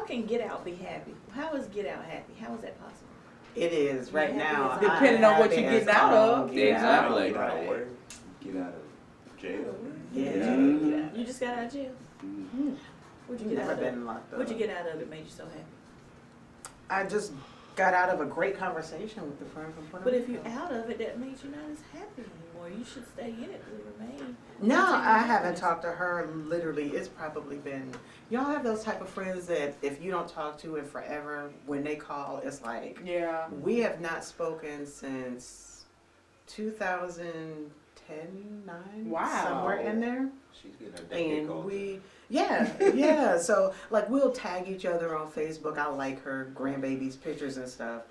can Get Out be happy? How is Get Out happy? How is that possible? It is right now. Depending on what you're getting out of. Exactly. Get out of work. Get out of jail. Yeah. You just got out of jail? Mm-hmm. What'd you get Never out of been it? locked up. What'd you get out of it made you so happy? I just got out of a great conversation with the friend from Puerto But Rico. if you're out of it, that means you're not as happy anymore. You should stay in it to remain. No, Continue I haven't happiness. talked to her. Literally, it's probably been. Y'all have those type of friends that if you don't talk to in forever, when they call, it's like Yeah. we have not spoken since 2010, 9, Wow. somewhere in there. She's getting her decade And called. yeah. So like we'll tag each other on Facebook. I like her grandbaby's pictures and stuff.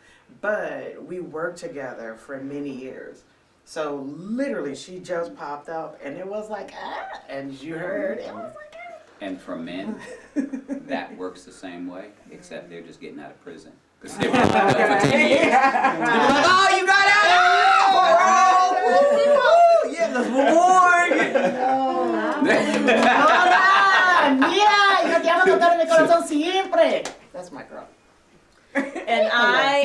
But we worked together for many years. So literally she just popped up and it was like, and you heard it was like, And for men, that works the same way, except they're just getting out of prison. Because they were locked up for 10 years. oh, you got out! Yeah, the reward! Yo te amo con todo mi corazón siempre. That's my girl. And I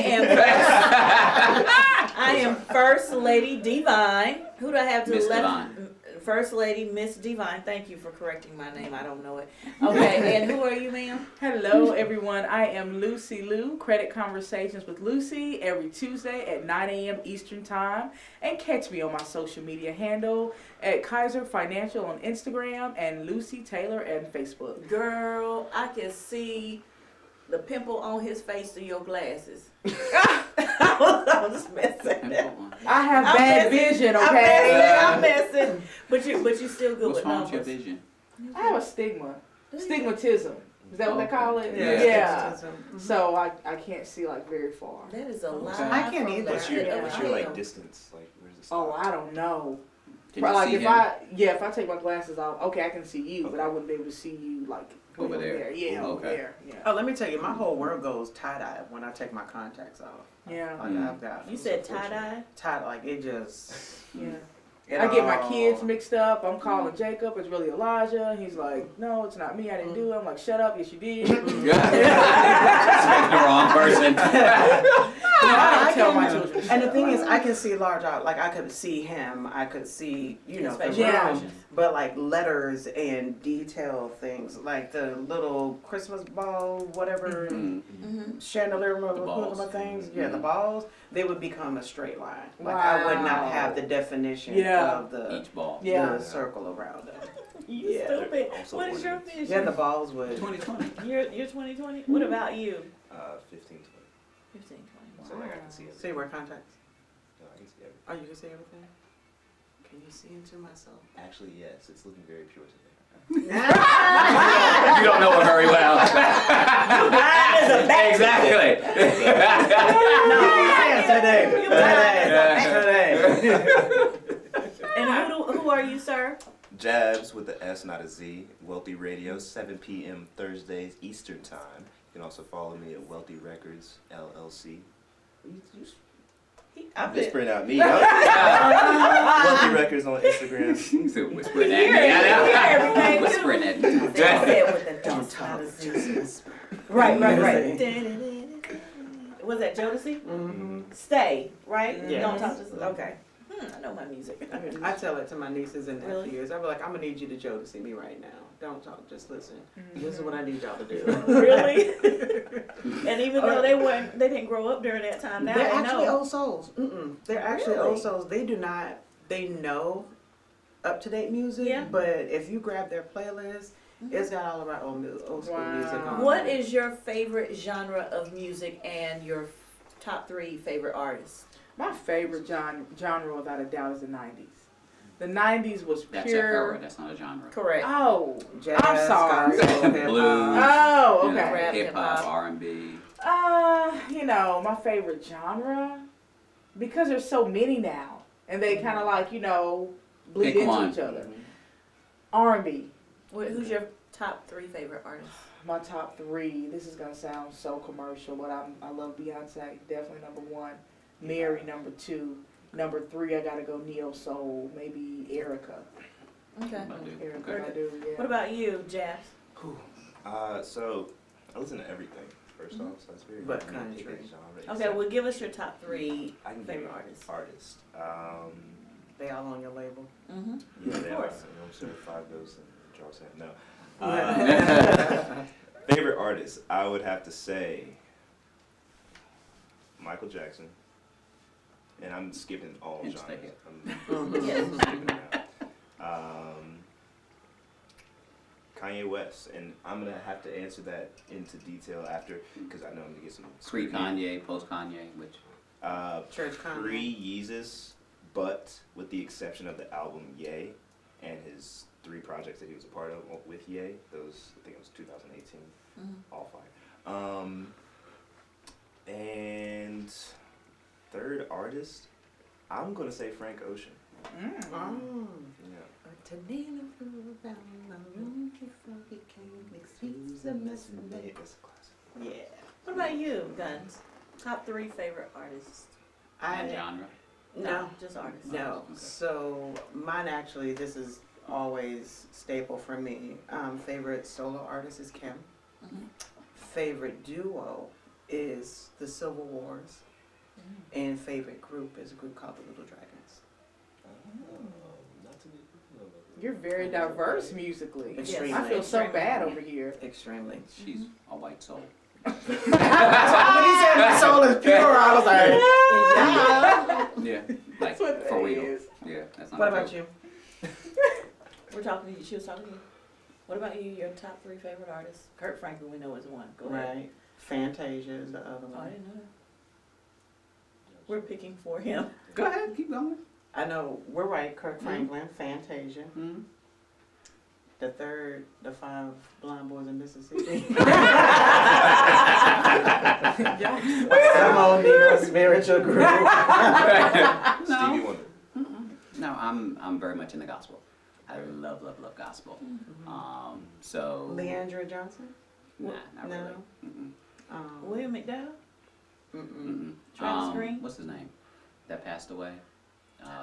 am First Lady Divine. Who do I have to the Miss left? Divine. First Lady Miss Divine. Thank you for correcting my name. I don't know it. Okay, and who are you, ma'am? Hello, everyone. I am Lucy Lou, Credit Conversations with Lucy, every Tuesday at 9 a.m. Eastern Time. And catch me on my social media handle at Kaiser Financial on Instagram and Lucy Taylor on Facebook. Girl, I can see the pimple on his face through your glasses. I'm just messing. I have I'm bad messing. vision, okay? I'm messing. But you still good What's with wrong with numbers. your vision? I have a stigma. Stigmatism. Is that what they call it? Yeah. So I can't see like very far. That is a lie. I can't from either. the What's pit your, of what's your hell. like distance? Like where's the Oh, stop? I don't know. Can But you like see if him? I take my glasses off, okay, I can see you, but I wouldn't be able to see you like way Over there. Yeah, over Okay. there. Yeah. Oh, let me tell you, my whole world goes tie-dye when I take my contacts off. Yeah. Like I've got. You said tie-dye? Tie, like it just. Yeah. it I get my all- kids mixed up. I'm calling Jacob. It's really Elijah. He's like, no, it's not me. I didn't do it. I'm like, shut up. Yes, you did. The wrong person. I I don't tell my can- children. And the thing is, I can see large out. Like I could see him. I could see, you know, the His facial room. expressions. But like letters and detail things, like the little Christmas ball, whatever Mm-hmm. chandelier, The balls. things. Yeah, the Mhm. balls. They would become a straight line. Like I would not Wow. have the definition Yeah. of the, Each ball. Yeah. the circle around it. You Yeah. stupid. Also What is your ornaments. vision? Yeah, the balls would. 2020. You're 2020? What about you? 15, 20. 15, 20. So like I can see it. So you wear contacts? No, I can see everything. Oh, you can see everything? Can you see into myself? Actually, yes. It's looking very pure today. You don't know her very well. Exactly. And who are you, sir? Jabs with the S, not a Z. Wealthy Radio, 7 p.m. Thursdays Eastern Time. You can also follow me at Wealthy Records LLC. I'm whispering out me. Wealthy Records on Instagram. He's whispering at hear me. it. We hear I everything, know. too. Whispering at me. Don't talk, just whisper. Right. Was that Jodeci? Mm-hmm. Stay, right? Yes. Don't talk to okay. I know my music. I tell it to my nieces and Really? nephews. I be like, I'm gonna need you to Jodeci me right now. Don't talk, just listen. This is what I need y'all to do. Really? And even though they didn't grow up during that time, now They're they actually know. old souls. They're actually Really? old souls. They know up-to-date music, Yeah. but if you grab their playlist, it's got all of our old school music on What it. is your favorite genre of music and your top 3 favorite artists? My favorite genre, without a doubt, is the 90s. The 90s was That's an pure. era. That's not a genre. Correct. Oh, Jazz, I'm sorry. gospel, hip-hop. Blues. Oh, You okay. know, Rap, hip-hop, hip-hop. R&B. My favorite genre, because there's so many now, and they kind of like, bleed Pick into one. each other. R&B. Who's your top 3 favorite artists? My top 3, this is going to sound so commercial, but I love Beyonce, definitely number 1. Mary, number 2. Number 3, I got to go Neo Soul, maybe Erica. Okay. I do. Erica, Okay. I do, yeah. What about you, Jazz? So I listen to everything, first off, so that's very But hard for me to pick a country. genre. Okay, well, give us your top 3 I can favorite give artists. artist. They all on your label. Mm-hmm. Yeah, Of they are. course. You know, I'm certified ghost and draw sand. No. Favorite artist, I would have to say Michael Jackson. And I'm skipping all And genres. stay here. I'm Yes. skipping it out. Kanye West, and I'm gonna have to answer that into detail after, because I know I'm gonna get some Pre-Kanye, post-Kanye, which, Church Kanye. pre-Yeezus, but with the exception of the album Ye and his 3 projects that he was a part of with Ye. Those, I think it was 2018. Mm-hmm. All fire. And third artist, I'm gonna say Frank Ocean. Oh. Yeah. Excuse the mess in Yeah, there. that's a classic. Yeah. What about you, Guns? Top 3 favorite artists? and I genre. no. Just artists. No. Okay. So mine actually, this is always staple for me. Favorite solo artist is Kim. Mhm. Favorite duo is the Civil Wars. And favorite group is a group called the Little Dragons. Not too many people know about that. You're very diverse musically. Extremely. I feel so Extremely. bad over here. Extremely. She's a white soul. When he said the soul is pure, I was like, Yeah, like, That's what for that real. is. Yeah, that's not what a about joke. you? We're talking to you. She was talking to you. What about you? Your top 3 favorite artists? Kurt Franklin, we know is one. Go ahead. Right. Fantasia is the other Oh, I one. didn't know that. We're picking for him. Go ahead, keep going. I know, we're right, Kirk Franklin, Fantasia. Mm-hmm. The third, the 5 Blind Boys in Mississippi. Some old Negro spiritual group. Stevie Wonder. No, I'm very much in the gospel. I love gospel. So Leandra Johnson? nah, not No. really. Mm-mm. William McDowell? Mm-mm. Travis Green? What's his name? That passed away.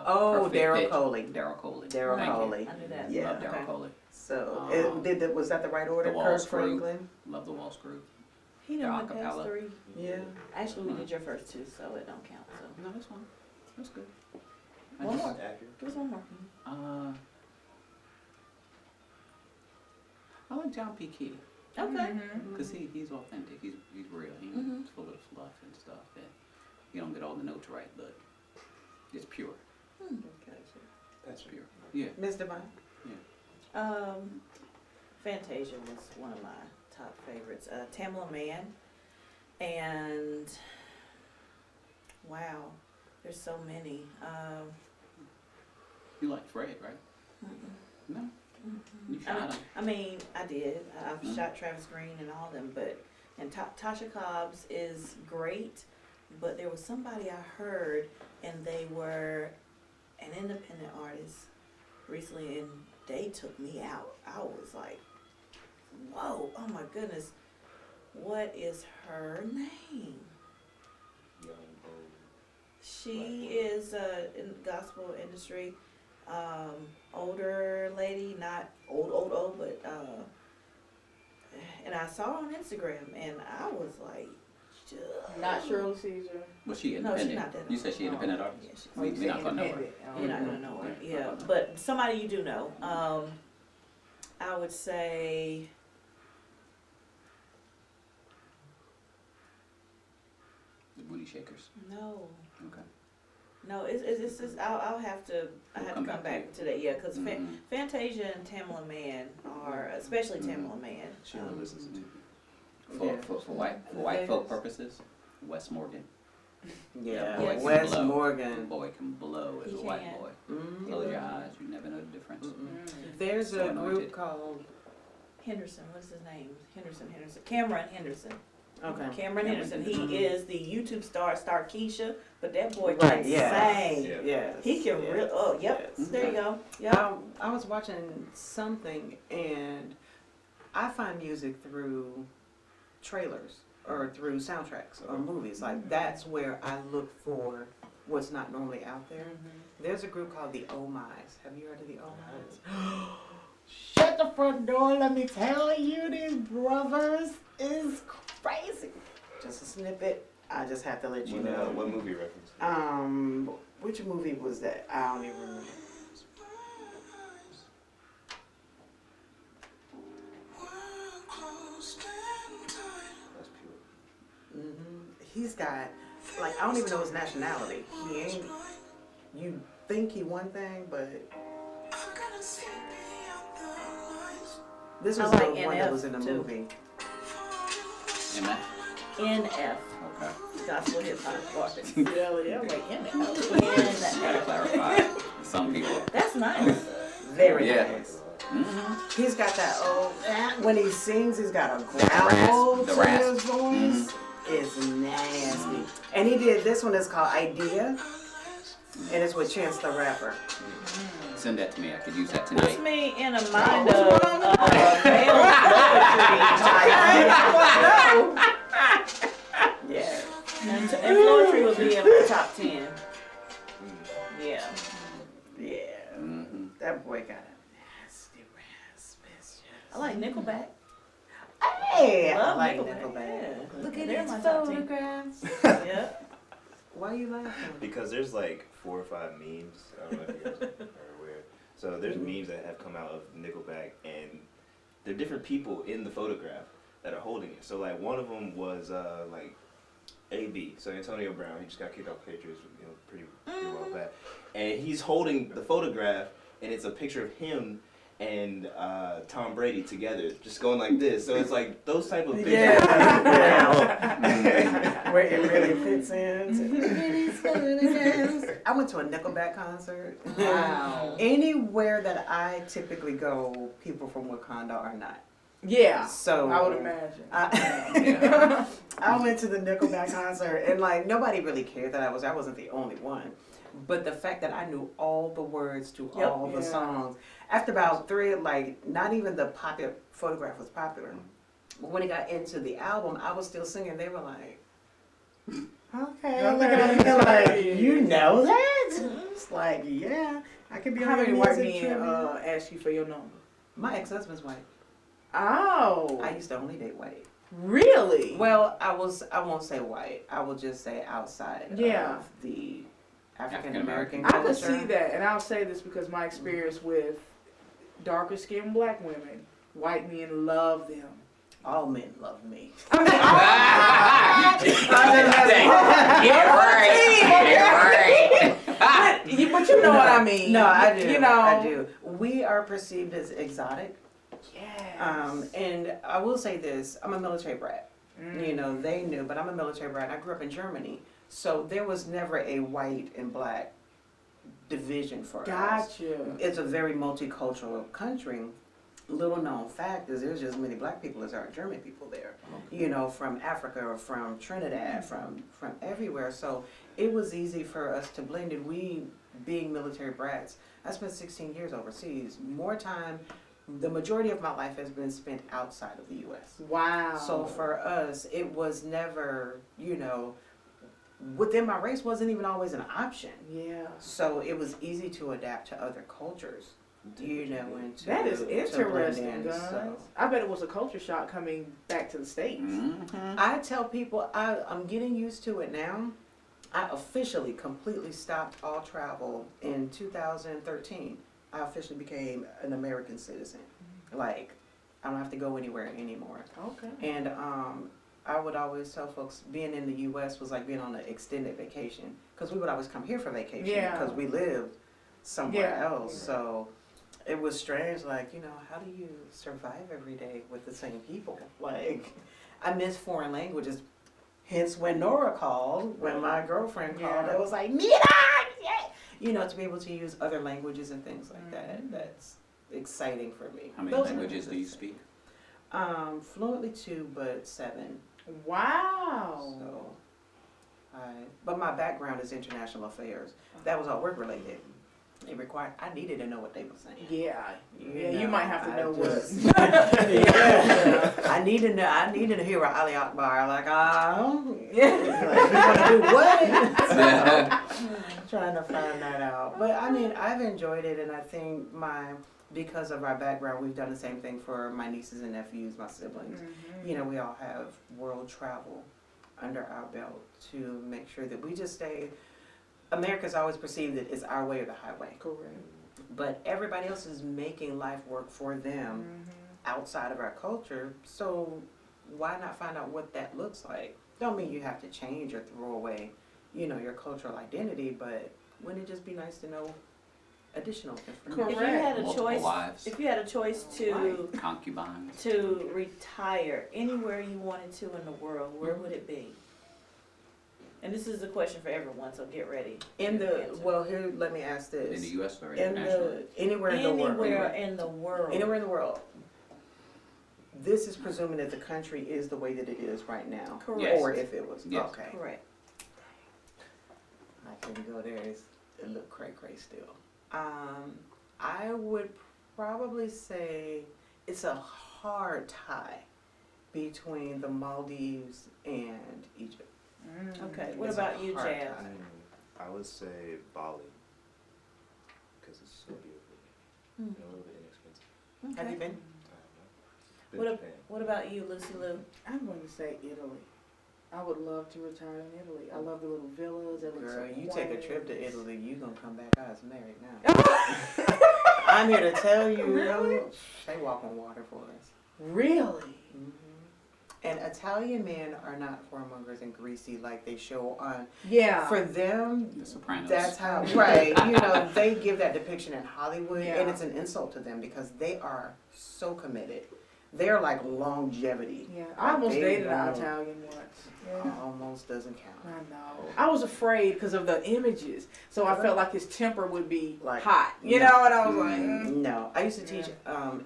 Oh, Perfect Daryl Pitch. Coley. Daryl Coley. Daryl Thank you. Coley. I knew that. Yeah. Love Daryl Okay. Coley. So, was that the right order? The Wall Kirk Screw. Franklin? Love the Walls Group. He didn't They're win past acapella. 3. Yeah. Actually, we did your first 2, so it don't count. So No, that's fine. That's good. I One just- more. Accurate. give us one more. I like John P. Key Okay. Mhm. because he's authentic. He's real. He's Mhm. full of fluff and stuff. And you don't get all the notes right, but it's pure. That's Pure. Yeah. Miss Devine? Fantasia was one of my top favorites. Tamala Mann, and wow, there's so many. You like Fred, right? No. You shot him. I mean, I did. I've Mhm. shot Travis Green and all of them, but and Tasha Cobbs is great. But there was somebody I heard, and they were an independent artist recently, and they took me out. I was like, whoa, oh my goodness, what is her name? Young, old. She is in the gospel industry, older lady, not old, but and I saw her on Instagram, and I was like, Not Shirley Caesar. Was she No, she's independent? not that You said she old. independent Oh, artist? yeah, she's- Oh, you We said not gonna know her. independent. Oh, You're not okay. gonna know her, Yeah. yeah, but somebody you do know. I would say. The Booty Shakers. No. Okay. No, it's just, I have to come back to that, yeah, because Mhm. Fantasia and Tamala Mann are, especially Tamala Mann. She only listens to 2 people. For white folk purposes, Wes Morgan. Yeah. boy can Wes blow. Morgan. Boy can blow as He a white can. boy. Mhm. Close your eyes, you never know the difference. There's So a group anointed. called, Henderson, what's his name? Cameron Henderson. okay. Cameron Henderson. He is the YouTube star Keisha, but that boy Right, can yeah. sing. Yeah. Yes. He can yes, really. Oh, yep. yes. There you go. Yep. I was watching something, and I find music through trailers or through soundtracks or movies. Like, that's where I look for what's not normally out there. There's a group called the Oh My's. Have you heard of the Oh My's? Shut the front door, let me tell you, these brothers is snippet, I just have to let you know. What movie reference? Which movie was that? I don't even remember. That's pure. He's got, like, I don't even know his nationality. He ain't, you think he one thing, but this was I like the one that NF was in the too. movie. MF? NF, Okay. gospel hip hop artist. Yeah, like Gotta NF. clarify. Some people. That's nice. Very Yeah. nice. Mm-hmm. He's got that when he sings, he's got a growl The to rasp. his voice. It's nasty. And he did, this one is called Idea, and it's with Chance the Rapper. Send that to me. I could use that Puts tonight. me in a mind of male poetry. Yeah. And poetry would be in my top 10. Yeah. Yeah. Mm-hmm. That boy got a nasty rasp. It's just... I like Nickelback. Hey! I Love like Nickelback. Nickelback. Yeah. Look They're at my his top 10. photographs. Yeah. Why are you laughing? Because there's like 4 or 5 memes. I don't know if you guys are aware. So there's memes that have come out of Nickelback, and they're different people in the photograph that are holding it. So like one of them was like AB, so Antonio Brown. He just got kicked off Patriots, pretty well back, and he's holding the photograph, and it's a picture of him and Tom Brady together, just going like this. So it's like those type of pictures. Yeah. Where it really fits in. I went to a Nickelback concert. Wow. Anywhere that I typically go, people from Wakanda are not. Yeah. So I would imagine. I went to the Nickelback concert, and like nobody really cared that I wasn't the only one. But the fact that I knew all the words to all the songs, after about 3, like not even the popular photograph was popular. But when it got into the album, I was still singing. They were like, okay, like, you know that? It's like, yeah, I could be How on many your white music men trivia. ask you for your number? My ex-husband's white. Oh. I used to only date white. Really? Well, I won't say white. I will just say outside of the African American I culture. could see that, and I'll say this because my experience with darker skinned black women, white men love them. All men love me. Get right. But you know what I mean. No, I do. You know. I do. We are perceived as exotic. Yes. And I will say this, I'm a military brat. You know, they knew, but I'm a military brat. I grew up in Germany. So there was never a white and black division for us. Gotcha. It's a very multicultural country. Little known fact is there's just as many black people as there are German people there. You know, from Africa or from Trinidad, from everywhere. So it was easy for us to blend it. We, being military brats, I spent 16 years overseas. More time, the majority of my life has been spent outside of the U.S. Wow. So for us, it was never, within my race wasn't even always an option. Yeah. So it was easy to adapt to other cultures, and to That is to blend interesting, in, guys. so. I bet it was a culture shock coming back to the States. Mm-hmm. I tell people I'm getting used to it now. I officially completely stopped all travel in 2013. I officially became an American citizen. Like, I don't have to go anywhere anymore. Okay. And I would always tell folks being in the U.S. was like being on an extended vacation, because we would always come here for vacation because we lived somewhere else. So it was strange, like, how do you survive every day with the same people? Like, I miss foreign languages. Hence, when Nora called, when my girlfriend called, it was like, Nina! Yeah! To be able to use other languages and things like that, that's exciting for me. How many languages do you speak? Fluently 2, but 7. Wow. So, but my background is international affairs. That was all work related. It required, I needed to know what they were saying. Yeah. You might have to know what. I needed to hear a Ali Akbar, like, like, you want to do what? So, trying to find that out. But I mean, I've enjoyed it, and I think because of our background, we've done the same thing for my nieces and nephews, my siblings. We all have world travel under our belt to make sure that we just stay. America's always perceived that it's our way or the highway, Correct. but everybody else is making life work for them outside of our culture. So why not find out what that looks like? Don't mean you have to change or throw away, your cultural identity, but wouldn't it just be nice to know additional information? If you had a Multiple choice, wives. if you had a choice to Concubines. retire anywhere you wanted to in the world, where would it be? And this is a question for everyone, so get ready. In the Answer. well, here let me ask this: In the U.S. or in internationally? anywhere in the world, Anywhere in the world. anywhere in the world. This is presuming that the country is the way that it is right now, Correct. or if it was Yes. okay. Correct. I can go there. It look cray still. I would probably say it's a hard tie between the Maldives and Egypt. Okay, what It's about a you, hard Jazz? time. I would say Bali, because it's so beautiful and a little bit inexpensive. Have you Okay. been? I don't know. Been to Japan. What about you, Lucy Lou? I'm going to say Italy. I would love to retire in Italy. I love the little villas. It looks Girl, so you take a quiet. trip to Italy, you gonna come back as married now. I'm here to tell you, Really? they walk on water for us. Really? And Italian men are not whoremongers and greasy like they show on. Yeah. For them, The Sopranos. that's how, right, they give that depiction in Hollywood, Yeah. and it's an insult to them because they are so committed. They're like longevity. Yeah. I almost They dated an won't. Italian once. Yeah. Almost doesn't count. I know. I was afraid because of the images, so I felt like his temper would be Like, hot, you no. know. And I was like, No, I used to teach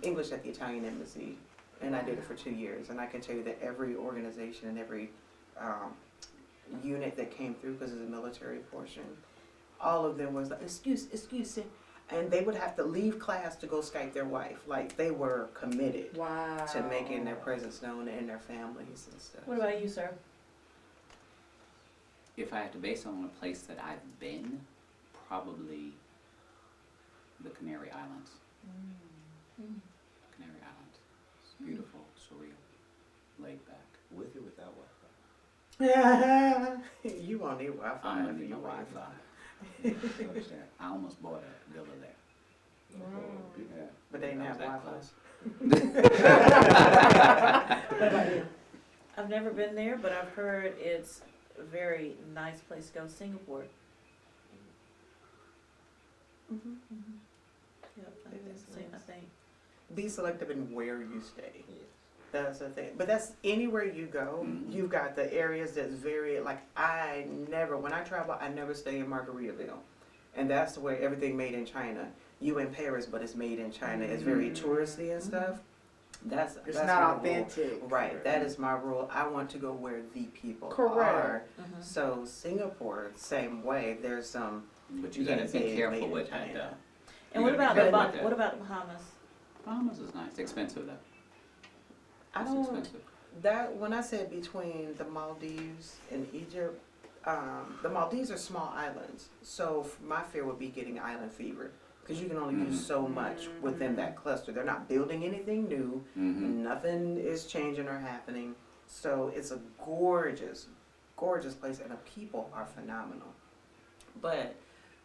English at the Italian Embassy, and I did it for 2 years. And I can tell you that every organization and every unit that came through, because of the military portion, all of them was like, excuse me. And they would have to leave class to go Skype their wife. Like, they were committed wow. to making their presence known and their families and stuff. What about you, sir? If I had to base it on a place that I've been, probably the Canary Islands. Canary Islands. It's beautiful, surreal, laid back. With or without Wi-Fi? You won't need Wi-Fi. I'm gonna if need you my want Wi-Fi. I understand. I almost bought a villa there. Oh, beautiful. Yeah. But they didn't I have was that Wi-Fi. close. What about you? I've never been there, but I've heard it's a very nice place to go. Singapore. Yep, I think. Be selective in where you stay. Yes. That's the thing. But that's anywhere you go, you've got the areas that's very, like, when I travel, I never stay in Margaritaville. And that's where everything made in China. You in Paris, but it's made in China. It's very touristy and stuff. That's It's that's not my rule. authentic. Right, that is my rule. I want to go where the people Correct. are. So Singapore, same way. There's some. But you gotta be made careful in with that China. though. And You what gotta about be the careful with that. what about the Bahamas? Bahamas is nice. Expensive though. I It's don't. expensive. That when I said between the Maldives and Egypt, the Maldives are small islands, so my fear would be getting island fever because you can only do so much within that cluster. They're not building anything new, nothing is changing or happening, so it's a gorgeous, gorgeous place, and the people are phenomenal. But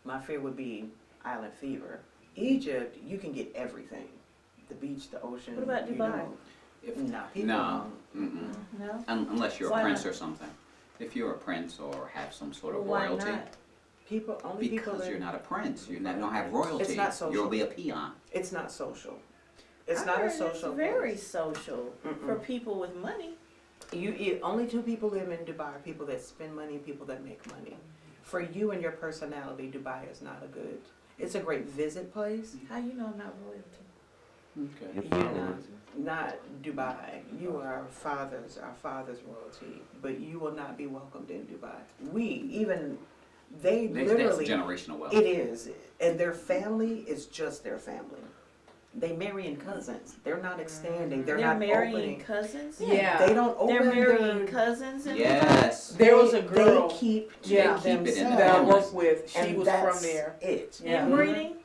my fear would be island fever. Egypt, you can get everything: the beach, the ocean. What about Dubai? No, people No. don't. Mm-mm. No. Unless you're Why a prince not? or something. If you're a prince or have some sort of Why royalty. not? People only people Because in, you're not a prince. You don't have royalty. It's not social. You'll be a peon. It's not social. It's I not a heard social. It's very place. social for people with money. Only 2 people live in Dubai: people that spend money and people that make money. For you and your personality, Dubai is not a good. It's a great visit place. How you know I'm not royalty? Okay. You're not Dubai. You are our father's royalty, but you will not be welcomed in Dubai. They That's literally. generational wealth. It is, and their family is just their family. They marrying cousins. They're not extending. They're not marrying opening. cousins. Yeah. They don't open. They're marrying their, cousins. And Yes. There was a girl They keep to Yeah. They keep it in themselves. that I families. worked with. She and was that's from there. It. Yeah. Inbreeding.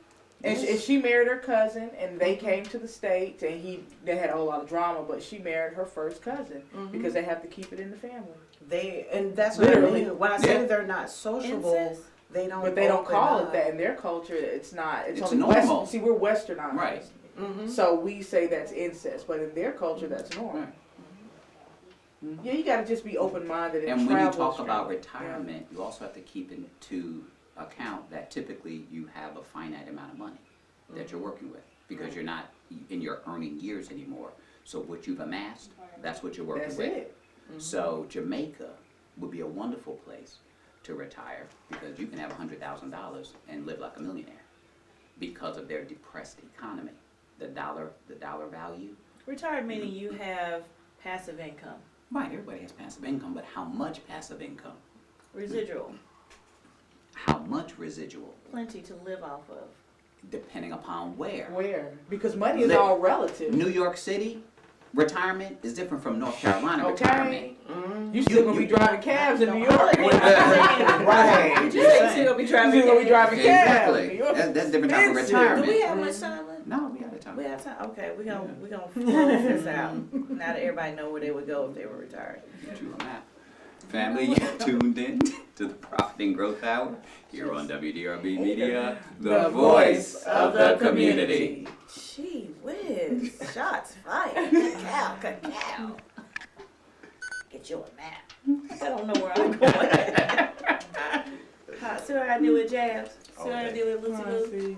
And she married her cousin, and they came to the States, and they had a whole lot of drama, but she married her first cousin because they have to keep it in the family. And that's what I Literally. mean. When I say they're not sociable, Incest. they don't. But they don't open call up. it that in their culture. It's not. It's only normal. West, see, we're westernized. Right. So we say that's incest, but in their culture, that's normal. Right. Yeah, you gotta just be open-minded and And when you travel talk about straight. retirement, you also have to keep into account that typically you have a finite amount of money that you're working with because you're not in your earning years anymore. So what you've amassed, that's what you're working That's with. it. So Jamaica would be a wonderful place to retire because you can have $100,000 and live like a millionaire because of their depressed economy. The dollar value. Retired meaning you have passive income. Right, everybody has passive income, but how much passive income? Residual. How much residual? Plenty to live off of. Depending upon where. Where? Because money is Let- all relative. New York City retirement is different from North Carolina Okay. retirement. You still gonna be driving cabs in New York. Right. Did you say you still gonna be You driving? still gonna be driving cabs. Exactly. New York That's different type of expensive. Do retirement. we have much time left? No, we got a time. We have time. Okay, we gonna close this out. Now that everybody know where they would go if they were retired. Get you on that. Family, you tuned in to the Profit and Growth Hour here on WDRB Media, the voice of the community. Gee whiz, shots fired. Cacao, cacao. Get you a map. I don't know where I'm going. See what I gotta do with jabs? See what I gotta do with Lucy Lou?